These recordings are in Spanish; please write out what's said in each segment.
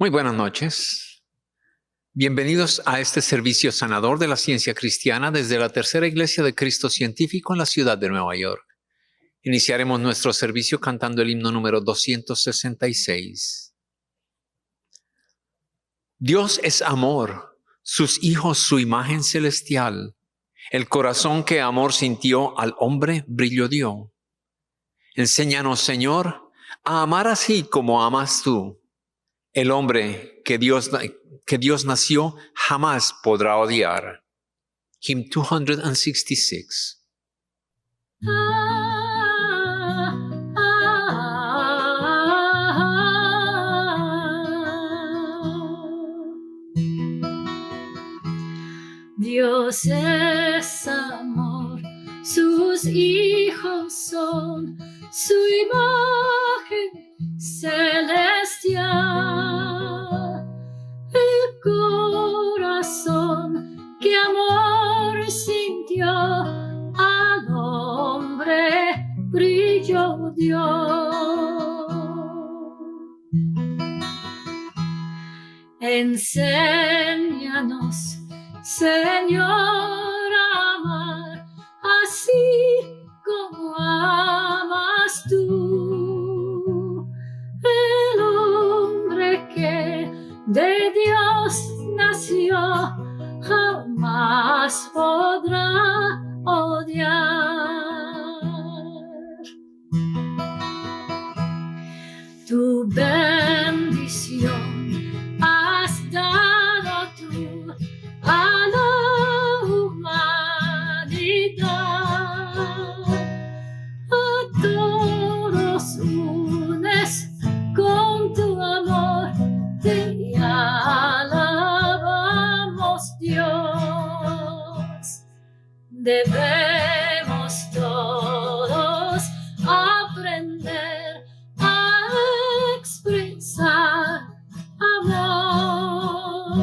Muy buenas noches. Bienvenidos a este servicio sanador de la ciencia cristiana desde la Tercera Iglesia de Cristo Científico en la ciudad de Nueva York. Iniciaremos nuestro servicio cantando el himno número 266. Dios es amor, sus hijos su imagen celestial. El corazón que amor sintió al hombre brillo dio. Enséñanos, Señor, a amar así como amas tú. El hombre que Dios nació jamás podrá odiar. Hymn 266. Dios es amor, sus hijos son su imagen celestial. El corazón que amor sintió al hombre brillo dio. Enséñanos, Señor, a amar así como amas tú. El hombre que de Dios nació jamás podrá odiar. Tu bendición has dado tú a la humanidad. A todos unes con tu amor, te alabamos, Dios. Debemos todos aprender a expresar amor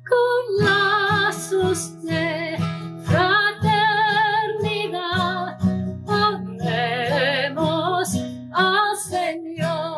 con lazos de fraternidad. Honremos al Señor.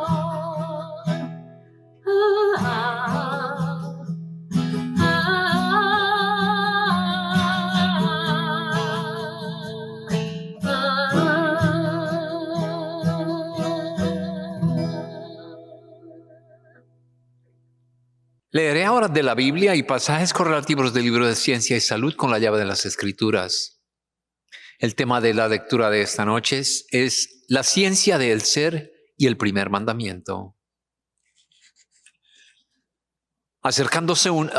Leeré ahora de la Biblia y pasajes correlativos del libro de Ciencia y Salud con la llave de las Escrituras. El tema de la lectura de esta noche es la ciencia del ser y el primer mandamiento. Acercándose uno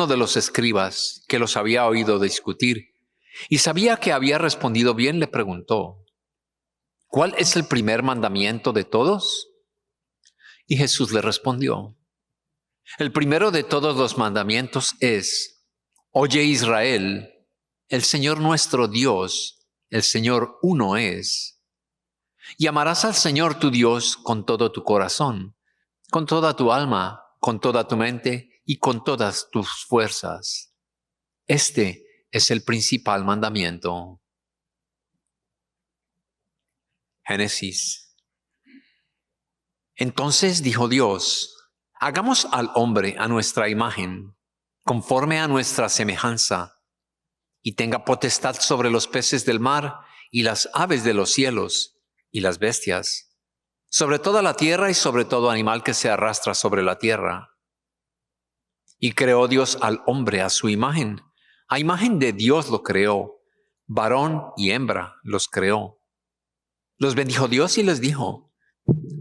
de los escribas que los había oído discutir y sabía que había respondido bien, le preguntó: ¿cuál es el primer mandamiento de todos? Y Jesús le respondió: el primero de todos los mandamientos es: oye, Israel, el Señor nuestro Dios, el Señor uno es. Y amarás al Señor tu Dios con todo tu corazón, con toda tu alma, con toda tu mente y con todas tus fuerzas. Este es el principal mandamiento. Génesis. Entonces dijo Dios: hagamos al hombre a nuestra imagen, conforme a nuestra semejanza, y tenga potestad sobre los peces del mar y las aves de los cielos y las bestias, sobre toda la tierra y sobre todo animal que se arrastra sobre la tierra. Y creó Dios al hombre a su imagen. A imagen de Dios lo creó, varón y hembra los creó. Los bendijo Dios y les dijo: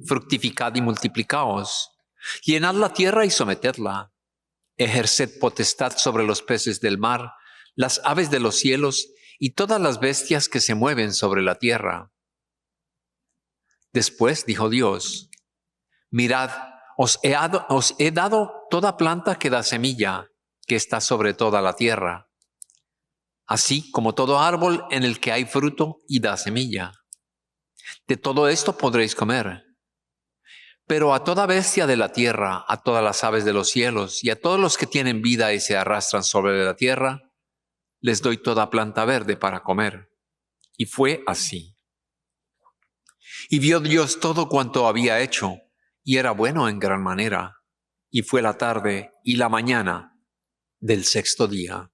fructificad y multiplicaos, llenad la tierra y sometedla, ejerced potestad sobre los peces del mar, las aves de los cielos y todas las bestias que se mueven sobre la tierra. Después dijo Dios: mirad, os he dado toda planta que da semilla, que está sobre toda la tierra, así como todo árbol en el que hay fruto y da semilla. De todo esto podréis comer. Pero a toda bestia de la tierra, a todas las aves de los cielos y a todos los que tienen vida y se arrastran sobre la tierra, les doy toda planta verde para comer. Y fue así. Y vio Dios todo cuanto había hecho, y era bueno en gran manera. Y fue la tarde y la mañana del sexto día.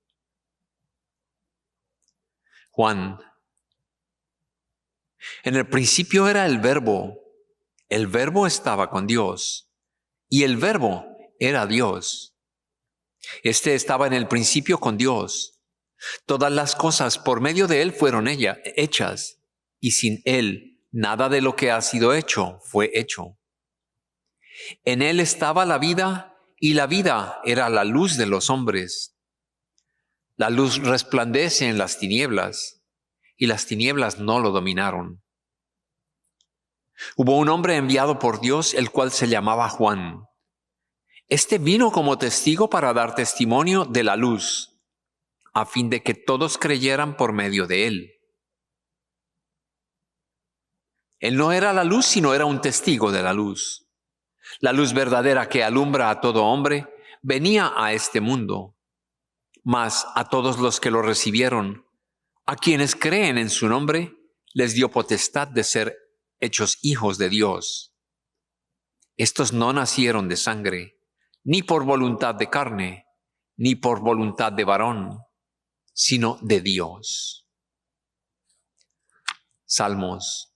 Juan. En el principio era el Verbo estaba con Dios, y el Verbo era Dios. Este estaba en el principio con Dios. Todas las cosas por medio de Él fueron hechas, y sin Él nada de lo que ha sido hecho fue hecho. En Él estaba la vida, y la vida era la luz de los hombres. La luz resplandece en las tinieblas, y las tinieblas no lo dominaron. Hubo un hombre enviado por Dios, el cual se llamaba Juan. Este vino como testigo para dar testimonio de la luz, a fin de que todos creyeran por medio de él. Él no era la luz, sino era un testigo de la luz. La luz verdadera que alumbra a todo hombre venía a este mundo. Mas a todos los que lo recibieron, a quienes creen en su nombre, les dio potestad de ser hechos hijos de Dios. Estos no nacieron de sangre, ni por voluntad de carne, ni por voluntad de varón, sino de Dios. Salmos.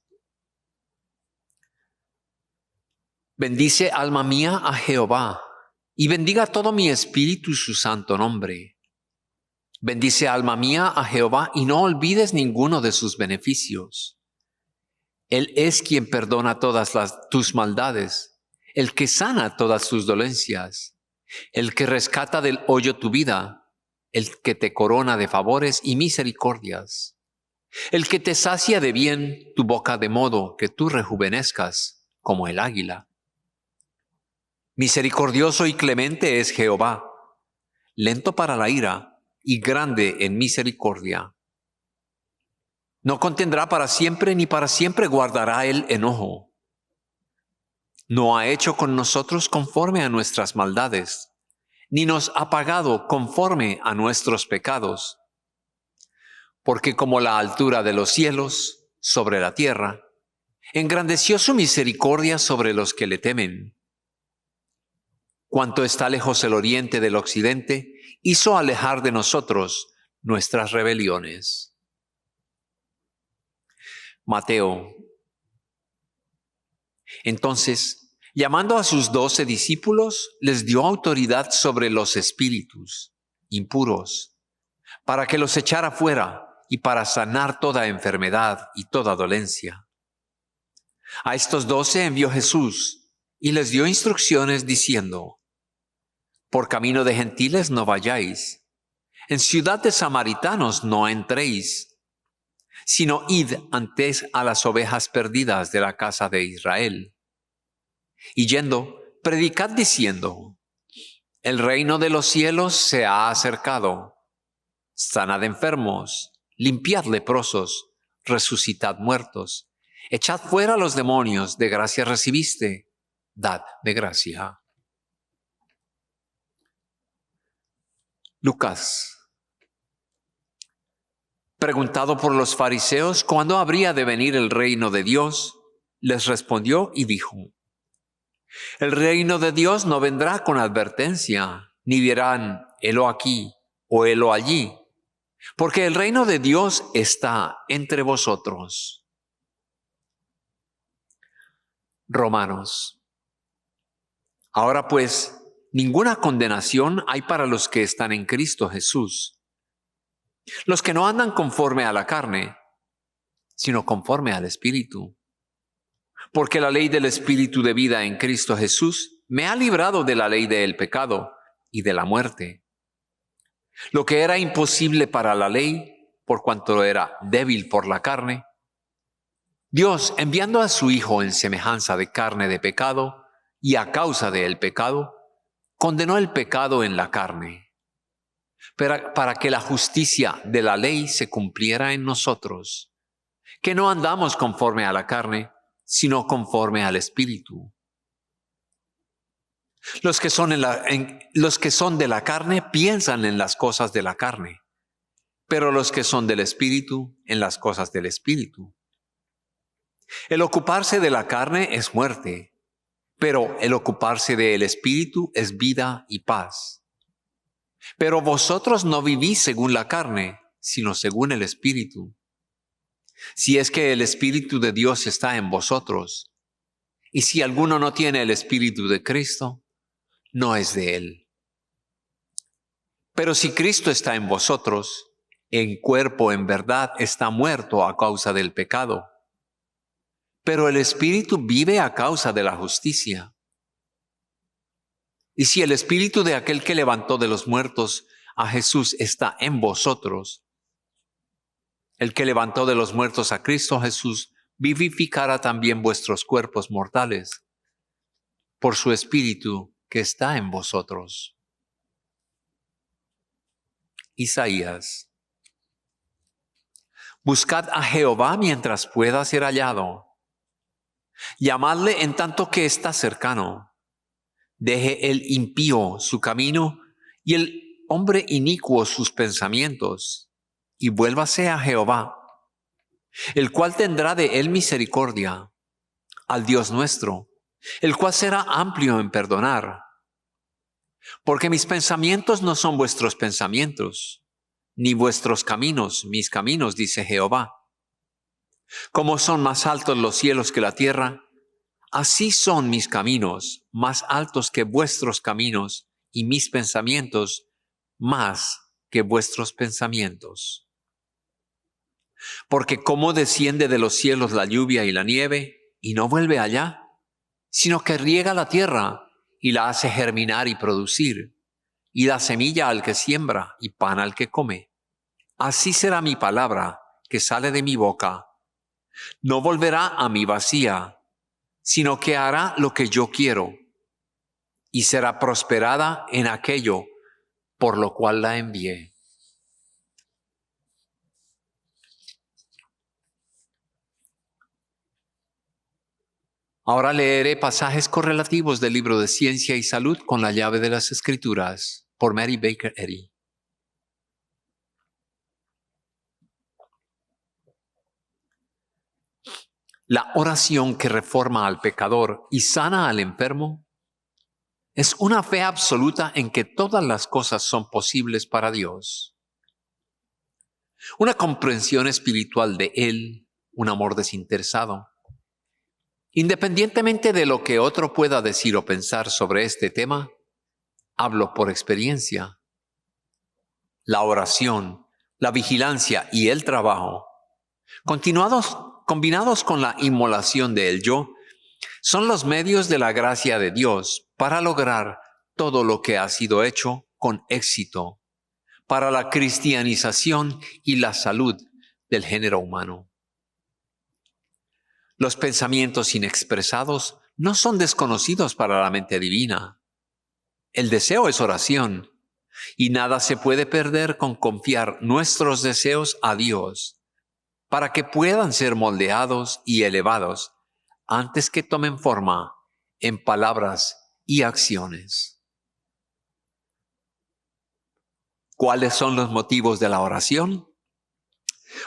Bendice, alma mía, a Jehová, y bendiga todo mi espíritu su santo nombre. Bendice, alma mía, a Jehová, y no olvides ninguno de sus beneficios. Él es quien perdona todas tus maldades, el que sana todas tus dolencias, el que rescata del hoyo tu vida, el que te corona de favores y misericordias, el que te sacia de bien tu boca de modo que tú rejuvenezcas como el águila. Misericordioso y clemente es Jehová, lento para la ira y grande en misericordia. No contendrá para siempre, ni para siempre guardará el enojo. No ha hecho con nosotros conforme a nuestras maldades, ni nos ha pagado conforme a nuestros pecados. Porque como la altura de los cielos sobre la tierra, engrandeció su misericordia sobre los que le temen. Cuanto está lejos el oriente del occidente, hizo alejar de nosotros nuestras rebeliones. Mateo. Entonces, llamando a sus 12 discípulos, les dio autoridad sobre los espíritus impuros, para que los echara fuera y para sanar toda enfermedad y toda dolencia. A estos 12 envió Jesús y les dio instrucciones diciendo: por camino de gentiles no vayáis, en ciudad de samaritanos no entréis, sino id antes a las ovejas perdidas de la casa de Israel. Y yendo, predicad diciendo: el reino de los cielos se ha acercado. Sanad enfermos, limpiad leprosos, resucitad muertos, echad fuera los demonios, de gracia recibiste, dad de gracia. Lucas. Preguntado por los fariseos cuándo habría de venir el reino de Dios, les respondió y dijo: el reino de Dios no vendrá con advertencia, ni dirán helo aquí o helo allí, porque el reino de Dios está entre vosotros. Romanos. Ahora pues, ninguna condenación hay para los que están en Cristo Jesús, los que no andan conforme a la carne, sino conforme al Espíritu. Porque la ley del Espíritu de vida en Cristo Jesús me ha librado de la ley del pecado y de la muerte. Lo que era imposible para la ley, por cuanto era débil por la carne, Dios, enviando a su Hijo en semejanza de carne de pecado y a causa del pecado, condenó el pecado en la carne, para que la justicia de la ley se cumpliera en nosotros, que no andamos conforme a la carne, sino conforme al Espíritu. Los que son de la carne piensan en las cosas de la carne, pero los que son del Espíritu en las cosas del Espíritu. El ocuparse de la carne es muerte, pero el ocuparse del Espíritu es vida y paz. Pero vosotros no vivís según la carne, sino según el Espíritu. Si es que el Espíritu de Dios está en vosotros, y si alguno no tiene el Espíritu de Cristo, no es de él. Pero si Cristo está en vosotros, el cuerpo en verdad está muerto a causa del pecado, pero el Espíritu vive a causa de la justicia. Y si el Espíritu de aquel que levantó de los muertos a Jesús está en vosotros, el que levantó de los muertos a Cristo Jesús vivificará también vuestros cuerpos mortales por su Espíritu que está en vosotros. Isaías. Buscad a Jehová mientras pueda ser hallado. Llamadle en tanto que está cercano. Deje el impío su camino y el hombre inicuo sus pensamientos, y vuélvase a Jehová, el cual tendrá de él misericordia, al Dios nuestro, el cual será amplio en perdonar. Porque mis pensamientos no son vuestros pensamientos, ni vuestros caminos mis caminos, dice Jehová. Como son más altos los cielos que la tierra, así son mis caminos más altos que vuestros caminos, y mis pensamientos más que vuestros pensamientos. Porque como desciende de los cielos la lluvia y la nieve, y no vuelve allá, sino que riega la tierra y la hace germinar y producir, y da semilla al que siembra y pan al que come. Así será mi palabra que sale de mi boca. No volverá a mí vacía, sino que hará lo que yo quiero, y será prosperada en aquello por lo cual la envié. Ahora leeré pasajes correlativos del libro de Ciencia y Salud con la llave de las Escrituras, por Mary Baker Eddy. La oración que reforma al pecador y sana al enfermo es una fe absoluta en que todas las cosas son posibles para Dios. Una comprensión espiritual de Él, un amor desinteresado. Independientemente de lo que otro pueda decir o pensar sobre este tema, hablo por experiencia. La oración, la vigilancia y el trabajo, combinados con la inmolación del yo, son los medios de la gracia de Dios para lograr todo lo que ha sido hecho con éxito para la cristianización y la salud del género humano. Los pensamientos inexpresados no son desconocidos para la mente divina. El deseo es oración, y nada se puede perder con confiar nuestros deseos a Dios para que puedan ser moldeados y elevados antes que tomen forma en palabras y acciones. ¿Cuáles son los motivos de la oración?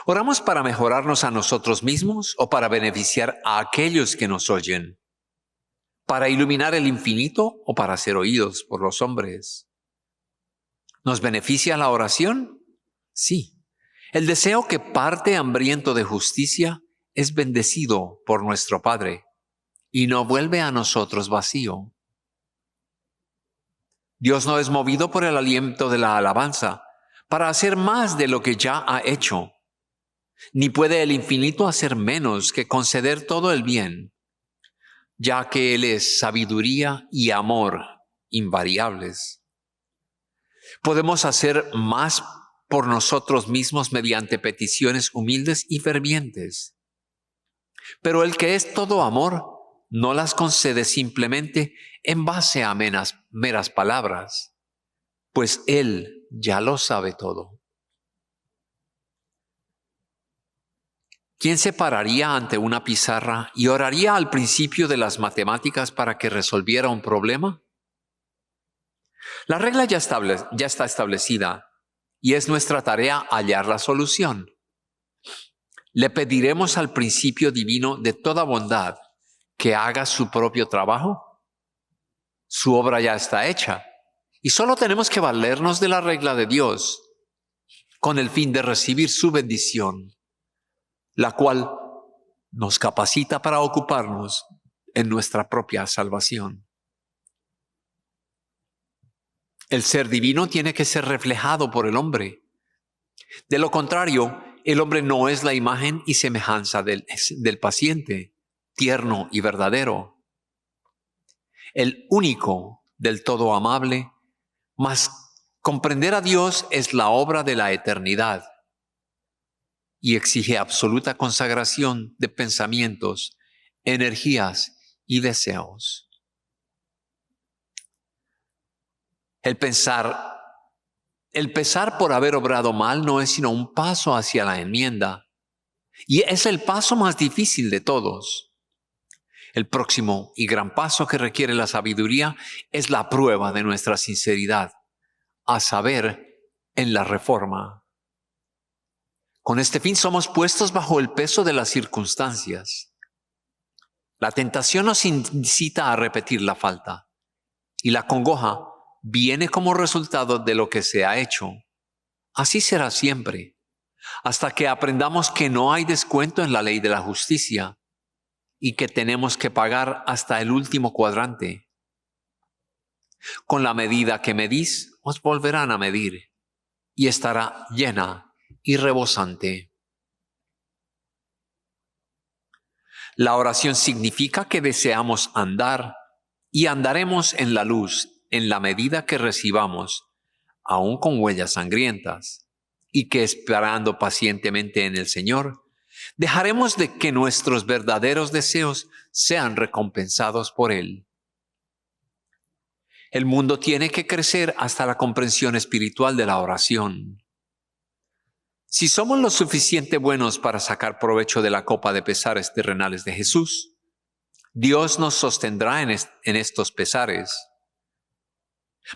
¿Oramos para mejorarnos a nosotros mismos o para beneficiar a aquellos que nos oyen? ¿Para iluminar el infinito o para ser oídos por los hombres? ¿Nos beneficia la oración? Sí. El deseo que parte hambriento de justicia es bendecido por nuestro Padre y no vuelve a nosotros vacío. Dios no es movido por el aliento de la alabanza para hacer más de lo que ya ha hecho. Ni puede el infinito hacer menos que conceder todo el bien, ya que Él es sabiduría y amor invariables. Podemos hacer más por nosotros mismos mediante peticiones humildes y fervientes. Pero el que es todo amor no las concede simplemente en base a meras palabras, pues Él ya lo sabe todo. ¿Quién se pararía ante una pizarra y oraría al principio de las matemáticas para que resolviera un problema? La regla ya está establecida y es nuestra tarea hallar la solución. ¿Le pediremos al principio divino de toda bondad que haga su propio trabajo? Su obra ya está hecha y solo tenemos que valernos de la regla de Dios con el fin de recibir su bendición, la cual nos capacita para ocuparnos en nuestra propia salvación. El ser divino tiene que ser reflejado por el hombre. De lo contrario, el hombre no es la imagen y semejanza del paciente, tierno y verdadero. El único, del todo amable, mas comprender a Dios es la obra de la eternidad y exige absoluta consagración de pensamientos, energías y deseos. El pesar por haber obrado mal no es sino un paso hacia la enmienda, y es el paso más difícil de todos. El próximo y gran paso que requiere la sabiduría es la prueba de nuestra sinceridad, a saber, en la reforma. Con este fin somos puestos bajo el peso de las circunstancias. La tentación nos incita a repetir la falta, y la congoja viene como resultado de lo que se ha hecho. Así será siempre, hasta que aprendamos que no hay descuento en la ley de la justicia y que tenemos que pagar hasta el último cuadrante. Con la medida que medís, os volverán a medir y estará llena y rebosante. La oración significa que deseamos andar y andaremos en la luz en la medida que recibamos, aun con huellas sangrientas, y que esperando pacientemente en el Señor, dejaremos de que nuestros verdaderos deseos sean recompensados por Él. El mundo tiene que crecer hasta la comprensión espiritual de la oración. Si somos lo suficiente buenos para sacar provecho de la copa de pesares terrenales de Jesús, Dios nos sostendrá en estos pesares.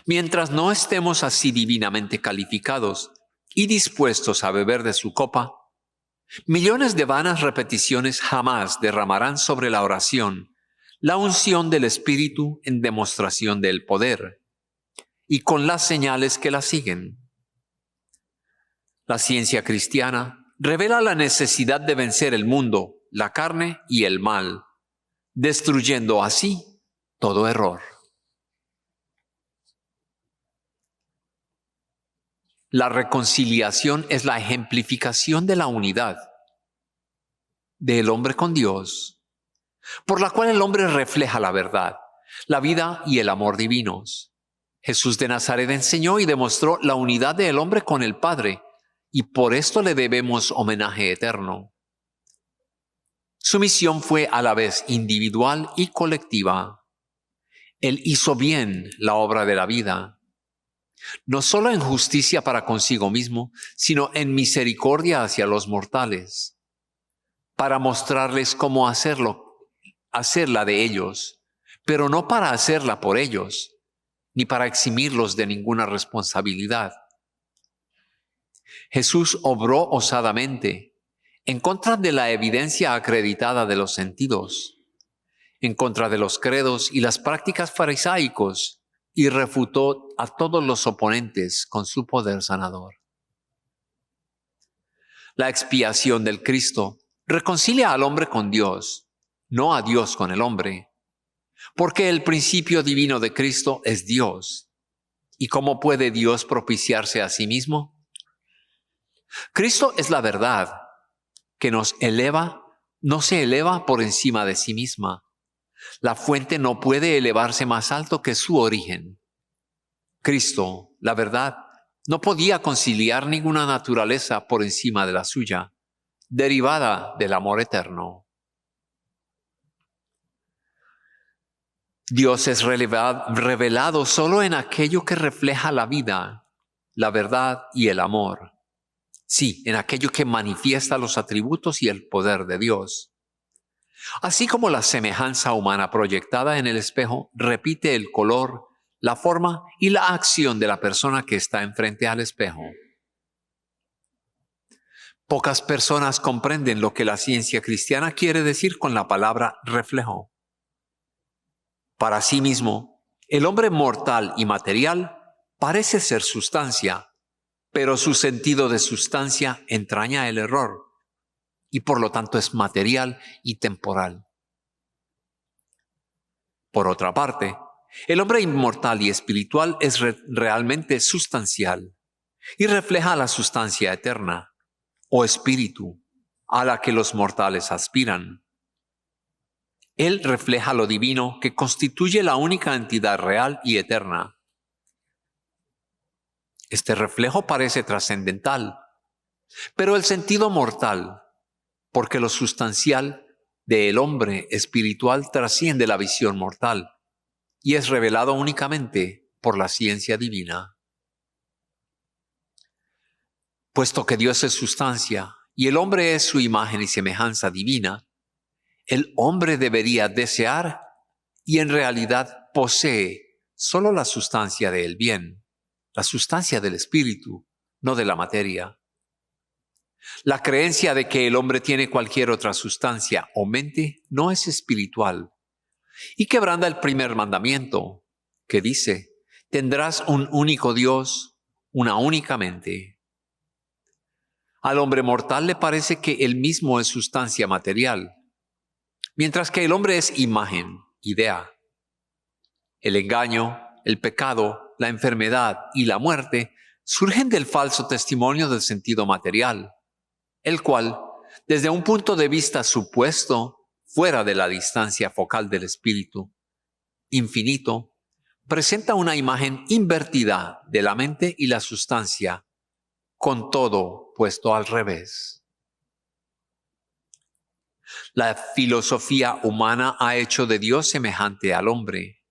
Mientras no estemos así divinamente calificados y dispuestos a beber de su copa, millones de vanas repeticiones jamás derramarán sobre la oración la unción del Espíritu en demostración del poder y con las señales que la siguen. La ciencia cristiana revela la necesidad de vencer el mundo, la carne y el mal, destruyendo así todo error. La reconciliación es la ejemplificación de la unidad del hombre con Dios, por la cual el hombre refleja la verdad, la vida y el amor divinos. Jesús de Nazaret enseñó y demostró la unidad del hombre con el Padre, y por esto le debemos homenaje eterno. Su misión fue a la vez individual y colectiva. Él hizo bien la obra de la vida, no solo en justicia para consigo mismo, sino en misericordia hacia los mortales, para mostrarles cómo hacerla de ellos, pero no para hacerla por ellos, ni para eximirlos de ninguna responsabilidad. Jesús obró osadamente, en contra de la evidencia acreditada de los sentidos, en contra de los credos y las prácticas farisaicos, y refutó a todos los oponentes con su poder sanador. La expiación del Cristo reconcilia al hombre con Dios, no a Dios con el hombre, porque el principio divino de Cristo es Dios. ¿Y cómo puede Dios propiciarse a sí mismo? Cristo es la verdad que nos eleva, no se eleva por encima de sí misma. La fuente no puede elevarse más alto que su origen. Cristo, la verdad, no podía conciliar ninguna naturaleza por encima de la suya, derivada del amor eterno. Dios es revelado solo en aquello que refleja la vida, la verdad y el amor. Sí, en aquello que manifiesta los atributos y el poder de Dios. Así como la semejanza humana proyectada en el espejo repite el color, la forma y la acción de la persona que está enfrente al espejo. Pocas personas comprenden lo que la ciencia cristiana quiere decir con la palabra reflejo. Para sí mismo, El hombre mortal y material parece ser sustancia, pero su sentido de sustancia entraña el error y por lo tanto es material y temporal. Por otra parte, el hombre inmortal y espiritual es realmente sustancial y refleja la sustancia eterna o espíritu a la que los mortales aspiran. Él refleja lo divino que constituye la única entidad real y eterna. Este reflejo parece trascendental, pero el sentido mortal, porque lo sustancial del hombre espiritual trasciende la visión mortal y es revelado únicamente por la ciencia divina. Puesto que Dios es sustancia y el hombre es su imagen y semejanza divina, el hombre debería desear y en realidad posee solo la sustancia del bien, la sustancia del espíritu, no de la materia. La creencia de que el hombre tiene cualquier otra sustancia o mente no es espiritual y quebranta el primer mandamiento, que dice: tendrás un único Dios, una única mente. Al hombre mortal le parece que él mismo es sustancia material, mientras que el hombre es imagen, idea. El engaño, el pecado, la enfermedad y la muerte surgen del falso testimonio del sentido material, el cual, desde un punto de vista supuesto, fuera de la distancia focal del espíritu infinito, presenta una imagen invertida de la mente y la sustancia, con todo puesto al revés. La filosofía humana ha hecho de Dios semejante al hombre.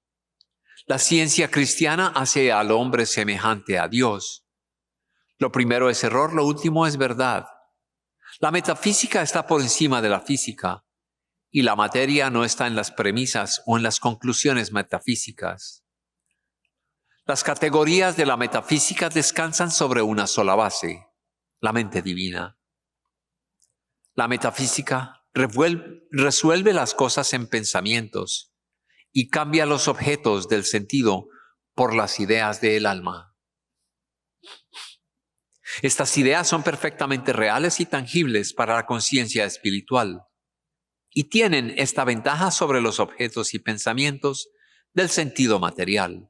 La ciencia cristiana hace al hombre semejante a Dios. Lo primero es error, lo último es verdad. La metafísica está por encima de la física y la materia no está en las premisas o en las conclusiones metafísicas. Las categorías de la metafísica descansan sobre una sola base, la mente divina. La metafísica resuelve las cosas en pensamientos y cambia los objetos del sentido por las ideas del alma. Estas ideas son perfectamente reales y tangibles para la conciencia espiritual y tienen esta ventaja sobre los objetos y pensamientos del sentido material.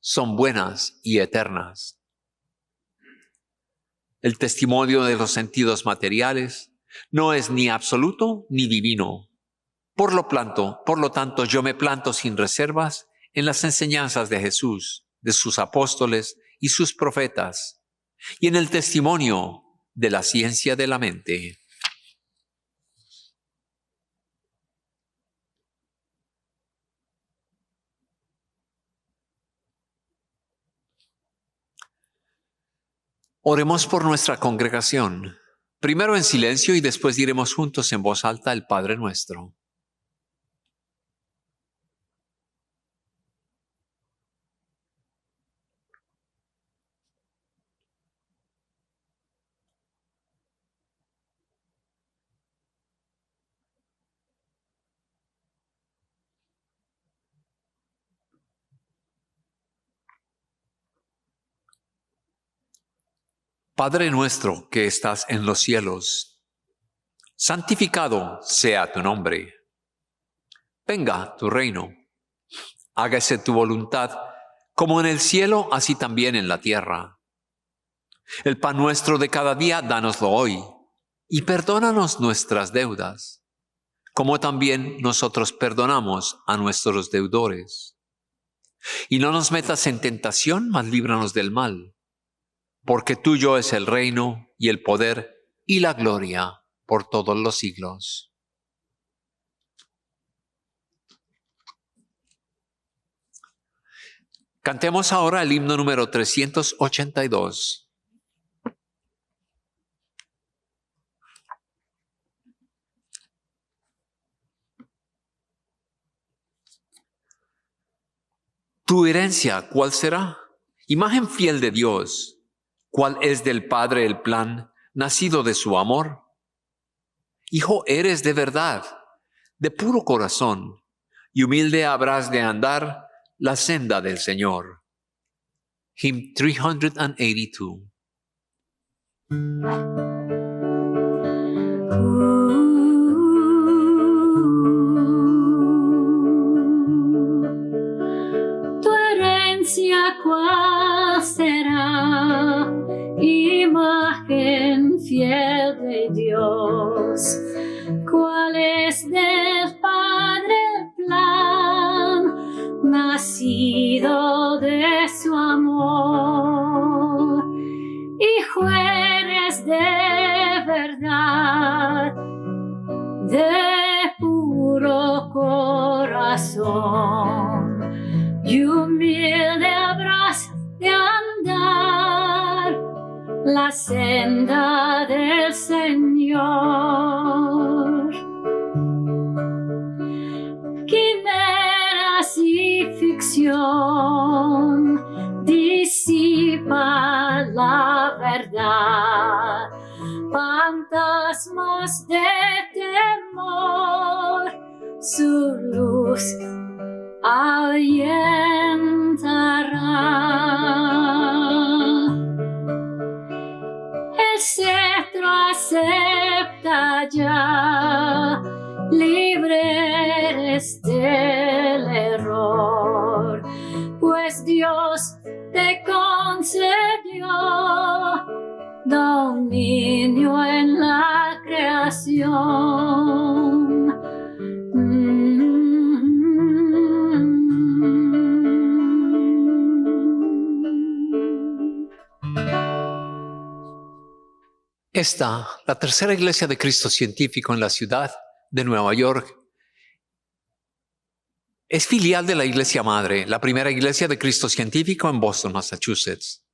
Son buenas y eternas. El testimonio de los sentidos materiales no es ni absoluto ni divino. Por lo tanto, yo me planto sin reservas en las enseñanzas de Jesús, de sus apóstoles y sus profetas, y en el testimonio de la ciencia de la mente. Oremos por nuestra congregación, primero en silencio y después diremos juntos en voz alta el Padre Nuestro. Padre nuestro que estás en los cielos, santificado sea tu nombre. Venga tu reino. Hágase tu voluntad, como en el cielo, así también en la tierra. El pan nuestro de cada día, dánoslo hoy, y perdónanos nuestras deudas, como también nosotros perdonamos a nuestros deudores. Y no nos metas en tentación, mas líbranos del mal. Porque tuyo es el reino y el poder y la gloria por todos los siglos. Cantemos ahora el himno número 382. Tu herencia, ¿cuál será? Imagen fiel de Dios. ¿Cuál es del Padre el plan, nacido de su amor? Hijo eres de verdad, de puro corazón, y humilde habrás de andar, la senda del Señor. Hymn 382. Tu herencia cuál será, imagen fiel de Dios, cuál es del Padre el plan, nacido de su amor, hijo eres de verdad, de puro corazón, y humilde habrás de andar la senda del Señor. Quimeras y ficción disipa la verdad, fantasmas de temor su luz ahuyentará. El cetro acepta ya, libre eres del error, pues Dios te concedió dominio en la creación. Esta, la tercera iglesia de Cristo científico en la ciudad de Nueva York, es filial de la iglesia madre, la primera iglesia de Cristo científico en Boston, Massachusetts.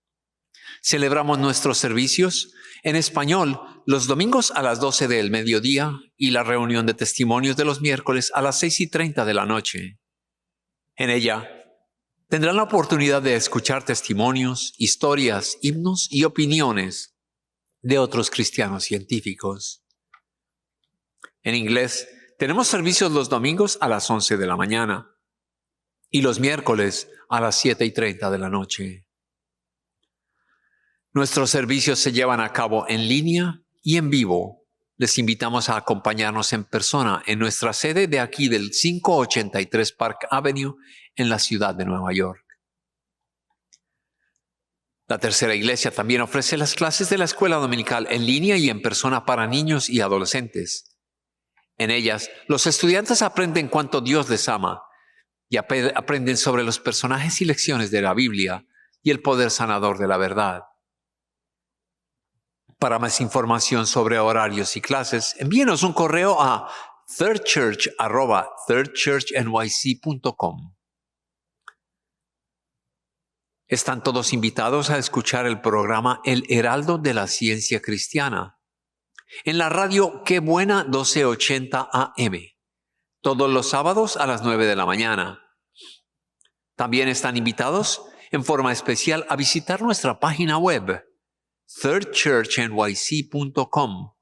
Celebramos nuestros servicios en español los domingos a las 12 del mediodía y la reunión de testimonios de los miércoles a las 6:30 de la noche. En ella tendrán la oportunidad de escuchar testimonios, historias, himnos y opiniones de otros cristianos científicos. En inglés, tenemos servicios los domingos a las 11 de la mañana y los miércoles a las 7:30 de la noche. Nuestros servicios se llevan a cabo en línea y en vivo. Les invitamos a acompañarnos en persona en nuestra sede de aquí del 583 Park Avenue en la ciudad de Nueva York. La tercera iglesia también ofrece las clases de la escuela dominical en línea y en persona para niños y adolescentes. En ellas, los estudiantes aprenden cuánto Dios les ama y aprenden sobre los personajes y lecciones de la Biblia y el poder sanador de la verdad. Para más información sobre horarios y clases, envíenos un correo a thirdchurch@thirdchurchnyc.com. Están todos invitados a escuchar el programa El Heraldo de la Ciencia Cristiana en la radio Qué Buena 1280 AM, todos los sábados a las 9 de la mañana. También están invitados en forma especial a visitar nuestra página web, thirdchurchnyc.com.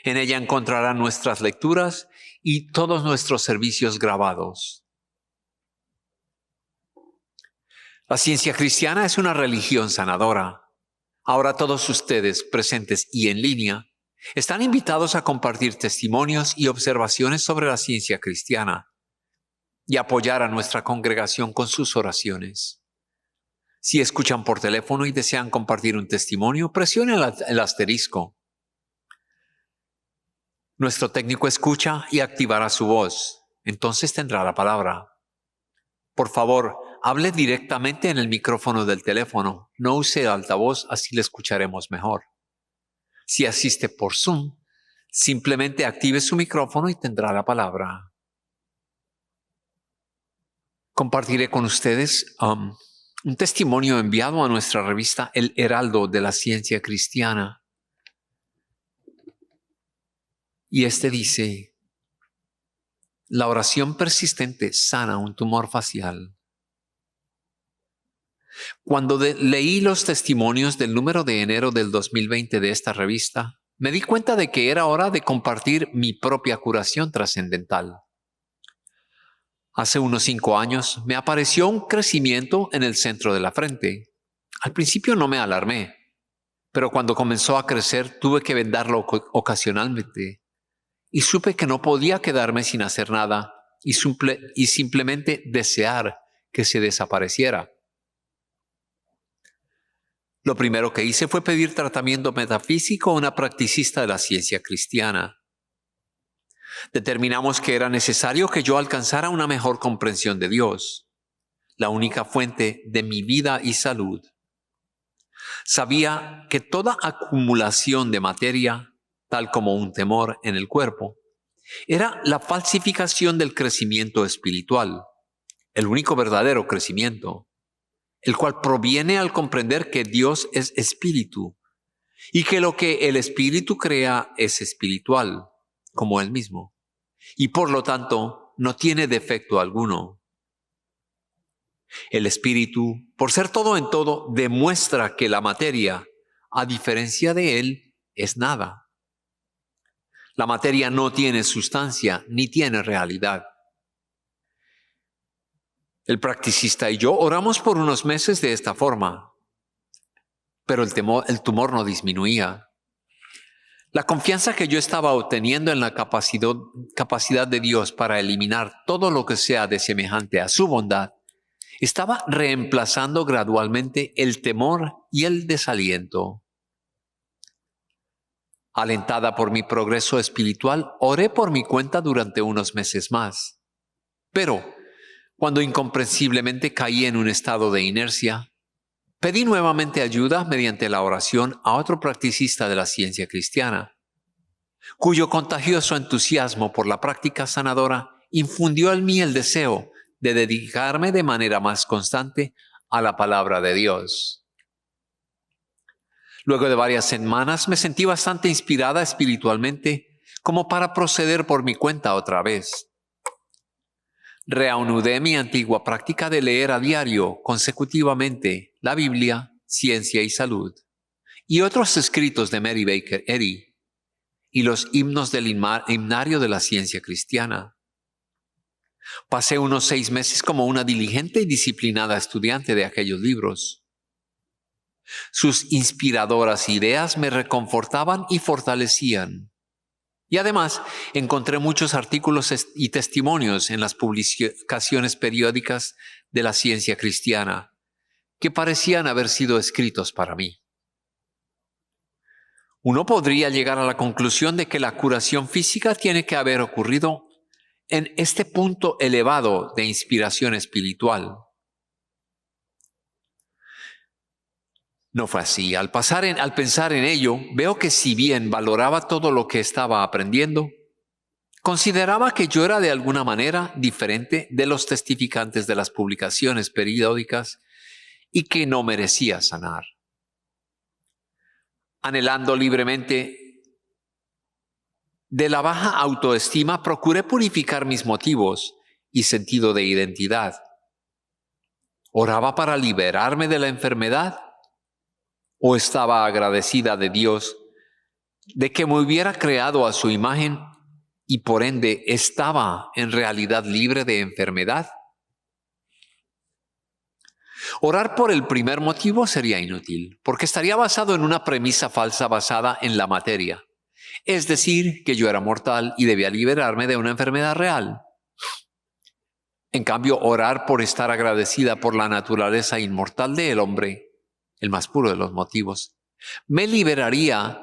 En ella encontrarán nuestras lecturas y todos nuestros servicios grabados. La ciencia cristiana es una religión sanadora. Ahora todos ustedes, presentes y en línea, están invitados a compartir testimonios y observaciones sobre la ciencia cristiana y apoyar a nuestra congregación con sus oraciones. Si escuchan por teléfono y desean compartir un testimonio, presionen el asterisco. Nuestro técnico escucha y activará su voz. Entonces tendrá la palabra. Por favor, hable directamente en el micrófono del teléfono. No use altavoz, así le escucharemos mejor. Si asiste por Zoom, simplemente active su micrófono y tendrá la palabra. Compartiré con ustedes un testimonio enviado a nuestra revista El Heraldo de la Ciencia Cristiana. Y este dice: la oración persistente sana un tumor facial. Cuando leí los testimonios del número de enero del 2020 de esta revista, me di cuenta de que era hora de compartir mi propia curación trascendental. Hace unos 5 años me apareció un crecimiento en el centro de la frente. Al principio no me alarmé, pero cuando comenzó a crecer tuve que vendarlo ocasionalmente y supe que no podía quedarme sin hacer nada y simplemente desear que se desapareciera. Lo primero que hice fue pedir tratamiento metafísico a una practicista de la ciencia cristiana. Determinamos que era necesario que yo alcanzara una mejor comprensión de Dios, la única fuente de mi vida y salud. Sabía que toda acumulación de materia, tal como un temor en el cuerpo, era la falsificación del crecimiento espiritual, el único verdadero crecimiento, el cual proviene al comprender que Dios es espíritu y que lo que el espíritu crea es espiritual, como Él mismo, y por lo tanto no tiene defecto alguno. El espíritu, por ser todo en todo, demuestra que la materia, a diferencia de Él, es nada. La materia no tiene sustancia ni tiene realidad. El practicista y yo oramos por unos meses de esta forma, pero el tumor no disminuía. La confianza que yo estaba obteniendo en la capacidad de Dios para eliminar todo lo que sea desemejante a su bondad estaba reemplazando gradualmente el temor y el desaliento. Alentada por mi progreso espiritual, oré por mi cuenta durante unos meses más. Pero, cuando incomprensiblemente caí en un estado de inercia, pedí nuevamente ayuda mediante la oración a otro practicista de la ciencia cristiana, cuyo contagioso entusiasmo por la práctica sanadora infundió en mí el deseo de dedicarme de manera más constante a la palabra de Dios. Luego de varias semanas me sentí bastante inspirada espiritualmente como para proceder por mi cuenta otra vez. Reanudé mi antigua práctica de leer a diario consecutivamente la Biblia, Ciencia y Salud, y otros escritos de Mary Baker Eddy, y los himnos del himnario de la ciencia cristiana. Pasé unos 6 meses como una diligente y disciplinada estudiante de aquellos libros. Sus inspiradoras ideas me reconfortaban y fortalecían. Y además encontré muchos artículos y testimonios en las publicaciones periódicas de la ciencia cristiana que parecían haber sido escritos para mí. Uno podría llegar a la conclusión de que la curación física tiene que haber ocurrido en este punto elevado de inspiración espiritual. No fue así. Al pensar en ello, veo que si bien valoraba todo lo que estaba aprendiendo, consideraba que yo era de alguna manera diferente de los testificantes de las publicaciones periódicas y que no merecía sanar. Anhelando libremente de la baja autoestima, procuré purificar mis motivos y sentido de identidad. ¿Oraba para liberarme de la enfermedad? ¿O estaba agradecida de Dios de que me hubiera creado a su imagen y por ende estaba en realidad libre de enfermedad? Orar por el primer motivo sería inútil, porque estaría basado en una premisa falsa basada en la materia. Es decir, que yo era mortal y debía liberarme de una enfermedad real. En cambio, orar por estar agradecida por la naturaleza inmortal del hombre, el más puro de los motivos, me liberaría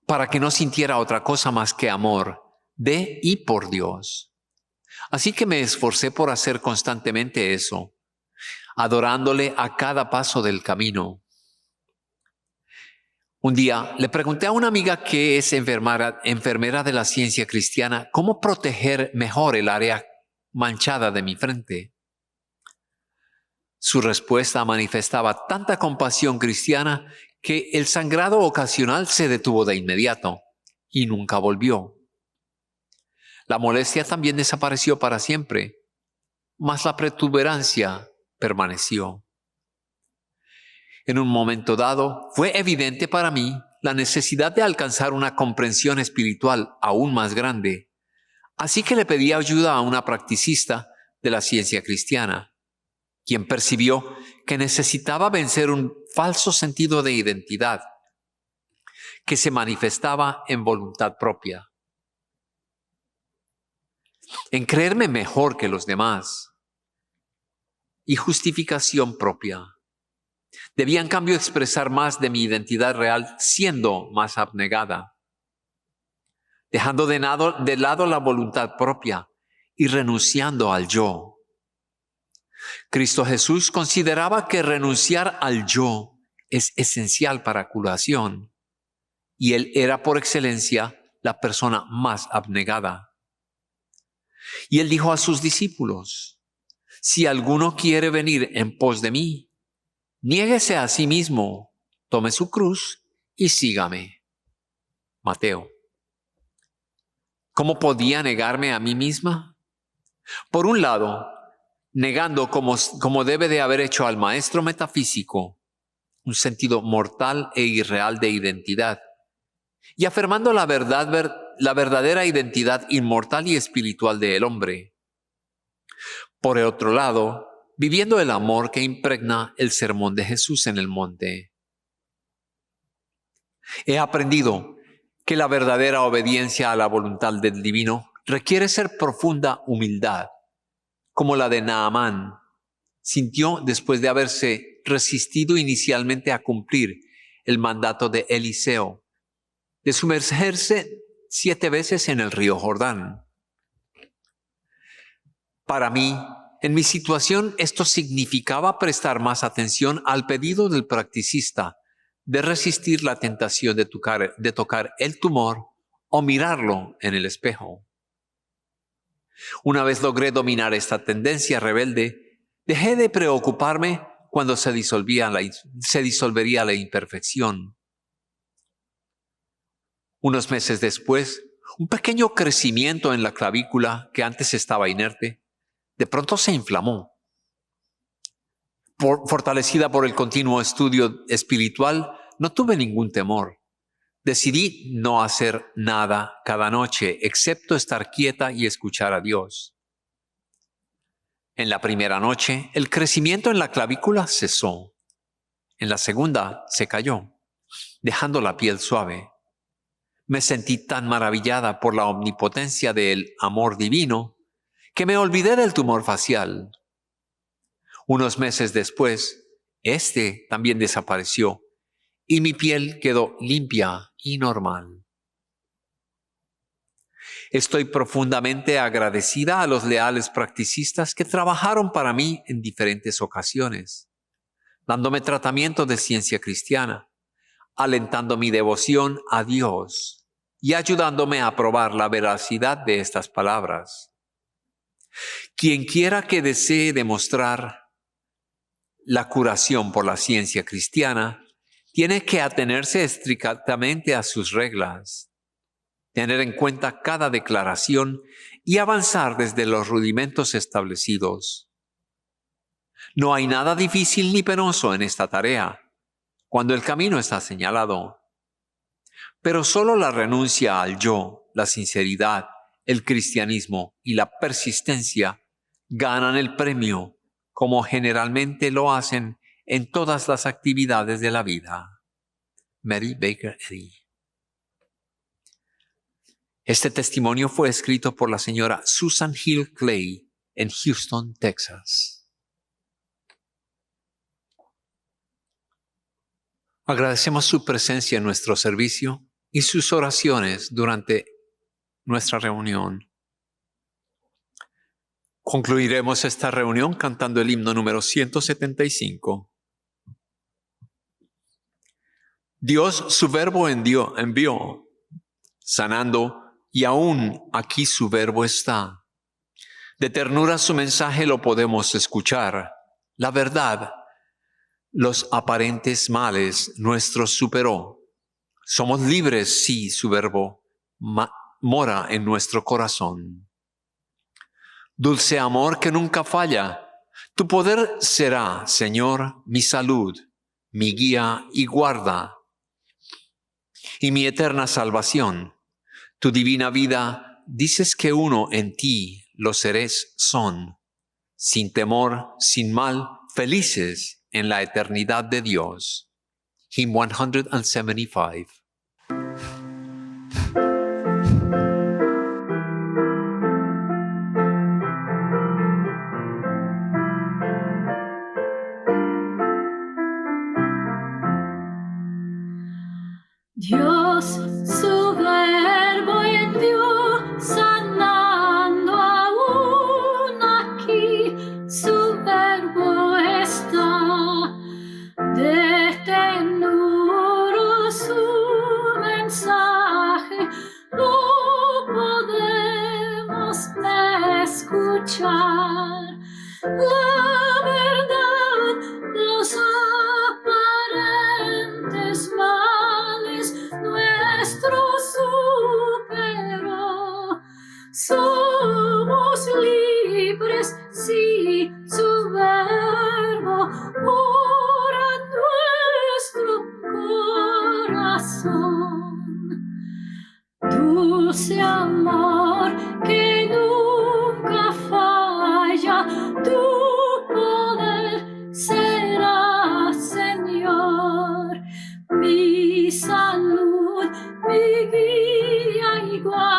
para que no sintiera otra cosa más que amor de y por Dios. Así que me esforcé por hacer constantemente eso, adorándole a cada paso del camino. Un día le pregunté a una amiga que es enfermera de la ciencia cristiana cómo proteger mejor el área manchada de mi frente. Su respuesta manifestaba tanta compasión cristiana que el sangrado ocasional se detuvo de inmediato y nunca volvió. La molestia también desapareció para siempre, mas la protuberancia permaneció. En un momento dado, fue evidente para mí la necesidad de alcanzar una comprensión espiritual aún más grande, Así que le pedí ayuda a una practicista de la ciencia cristiana, quien percibió que necesitaba vencer un falso sentido de identidad que se manifestaba en voluntad propia, en creerme mejor que los demás y justificación propia. Debía en cambio expresar más de mi identidad real siendo más abnegada, dejando de lado la voluntad propia y renunciando al yo. Cristo Jesús consideraba que renunciar al yo es esencial para curación, y Él era por excelencia la persona más abnegada. Y Él dijo a sus discípulos: si alguno quiere venir en pos de mí, niéguese a sí mismo, tome su cruz y sígame. Mateo. ¿Cómo podía negarme a mí misma? Por un lado, negando como debe de haber hecho al maestro metafísico un sentido mortal e irreal de identidad, y afirmando la verdadera identidad inmortal y espiritual del hombre. Por el otro lado, viviendo el amor que impregna el sermón de Jesús en el monte. He aprendido que la verdadera obediencia a la voluntad del divino requiere ser profunda humildad, como la de Naamán sintió después de haberse resistido inicialmente a cumplir el mandato de Eliseo, de sumergerse 7 veces en el río Jordán. Para mí, en mi situación, esto significaba prestar más atención al pedido del practicista de resistir la tentación de tocar el tumor o mirarlo en el espejo. Una vez logré dominar esta tendencia rebelde, dejé de preocuparme cuando se disolvería la imperfección. Unos meses después, un pequeño crecimiento en la clavícula que antes estaba inerte, de pronto se inflamó. Fortalecida por el continuo estudio espiritual, no tuve ningún temor. Decidí no hacer nada cada noche, excepto estar quieta y escuchar a Dios. En la primera noche, el crecimiento en la clavícula cesó. En la segunda, se cayó, dejando la piel suave. Me sentí tan maravillada por la omnipotencia del amor divino que me olvidé del tumor facial. Unos meses después, este también desapareció y mi piel quedó limpia y normal. Estoy profundamente agradecida a los leales practicistas que trabajaron para mí en diferentes ocasiones, dándome tratamiento de ciencia cristiana, alentando mi devoción a Dios y ayudándome a probar la veracidad de estas palabras. Quien quiera que desee demostrar la curación por la ciencia cristiana, tiene que atenerse estrictamente a sus reglas, tener en cuenta cada declaración y avanzar desde los rudimentos establecidos. No hay nada difícil ni penoso en esta tarea, cuando el camino está señalado. Pero solo la renuncia al yo, la sinceridad, el cristianismo y la persistencia ganan el premio, como generalmente lo hacen en todas las actividades de la vida. Mary Baker Eddy. Este testimonio fue escrito por la señora Susan Hill Clay en Houston, Texas. Agradecemos su presencia en nuestro servicio y sus oraciones durante nuestra reunión. Concluiremos esta reunión cantando el himno número 175. Dios su verbo envió, sanando, y aún aquí su verbo está. De ternura su mensaje lo podemos escuchar. La verdad, los aparentes males nuestros superó. Somos libres si su verbo mora en nuestro corazón. Dulce amor que nunca falla, tu poder será, Señor, mi salud, mi guía y guarda, y mi eterna salvación. Tu divina vida dices que uno en ti los seres son, sin temor, sin mal, felices en la eternidad de Dios. Hymn 175. Dios su verbo envió, sanando aún aquí, su verbo está, de ternura su mensaje, lo podemos escuchar. La verdad, los aparentes males nuestro superó. Somos libres si su verbo mora en nuestro corazón. Dulce amor que nunca falla, tu poder será, Señor, mi salud, mi guía y guardia.